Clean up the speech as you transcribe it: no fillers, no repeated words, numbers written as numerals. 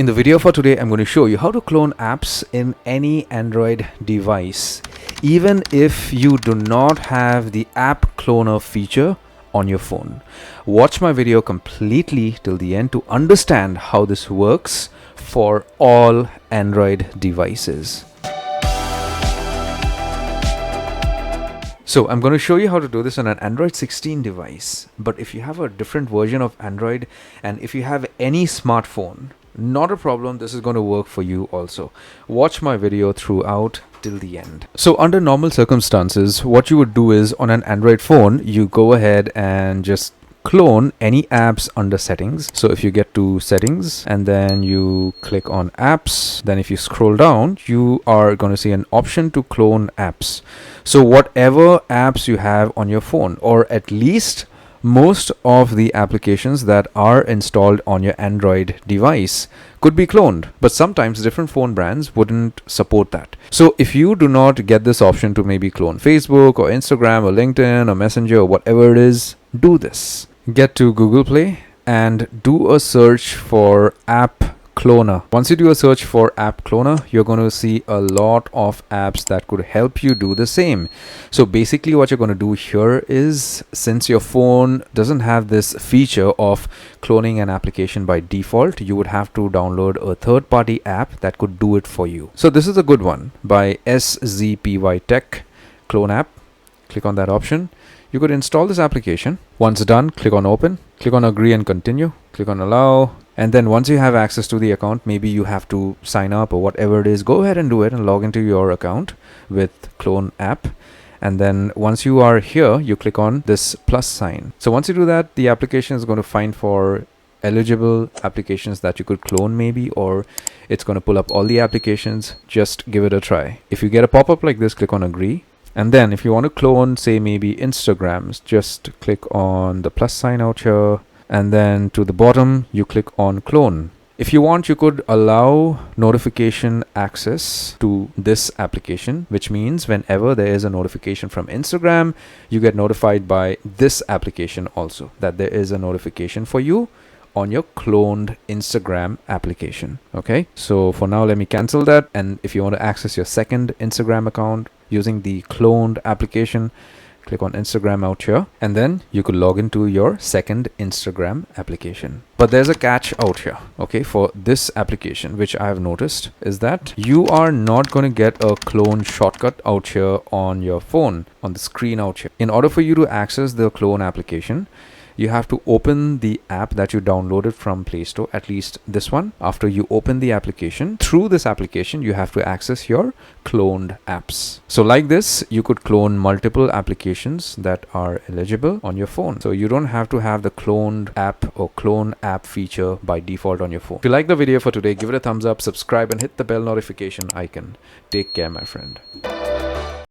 In the video for today, I'm going to show you how to clone apps in any Android device, even if you do not have the app cloner feature on your phone. Watch my video completely till the end to understand how this works for all Android devices. So I'm going to show you how to do this on an Android 16 device, but if you have a different version of Android and if you have any smartphone, not a problem, this is going to work for you also. Watch my video throughout till the end. So under normal circumstances, what you would do is on an Android phone, you go ahead and just clone any apps under settings. So if you get to settings and then you click on apps, then if you scroll down, you are going to see an option to clone apps. So whatever apps you have on your phone, or at least most of the applications that are installed on your Android device could be cloned, but sometimes different phone brands wouldn't support that. So if you do not get this option to maybe clone Facebook or Instagram or LinkedIn or Messenger or whatever it is, do this. Get to Google Play and do a search for App Cloner. Once you do a search for App Cloner, you're going to see a lot of apps that could help you do the same. So basically what you're going to do here is, since your phone doesn't have this feature of cloning an application by default, you would have to download a third-party app that could do it for you. So this is a good one by SZPY Tech Clone App. Click on that option. You could install this application. Once done, click on open, click on agree and continue, click on allow. And then once you have access to the account, maybe you have to sign up or whatever it is, go ahead and do it and log into your account with Clone App. And then once you are here, you click on this plus sign. So once you do that, the application is going to find for eligible applications that you could clone maybe, or it's going to pull up all the applications. Just give it a try. If you get a pop-up like this, click on agree. And then if you want to clone, say maybe Instagrams, just click on the plus sign out here. And then to the bottom, you click on clone. If you want, you could allow notification access to this application, which means whenever there is a notification from Instagram, you get notified by this application also, that there is a notification for you on your cloned Instagram application. Okay, so for now, let me cancel that. And if you want to access your second Instagram account using the cloned application, click on Instagram out here, and then you could log into your second Instagram application. But there's a catch out here, okay, for this application, which I have noticed is that you are not going to get a clone shortcut out here on your phone, on the screen out here. In order for you to access the clone application, you have to open the app that you downloaded from Play Store, at least this one. After you open the application, through this application, you have to access your cloned apps. So like this, you could clone multiple applications that are eligible on your phone. So you don't have to have the cloned app or clone app feature by default on your phone. If you like the video for today, give it a thumbs up, subscribe, and hit the bell notification icon. Take care, my friend.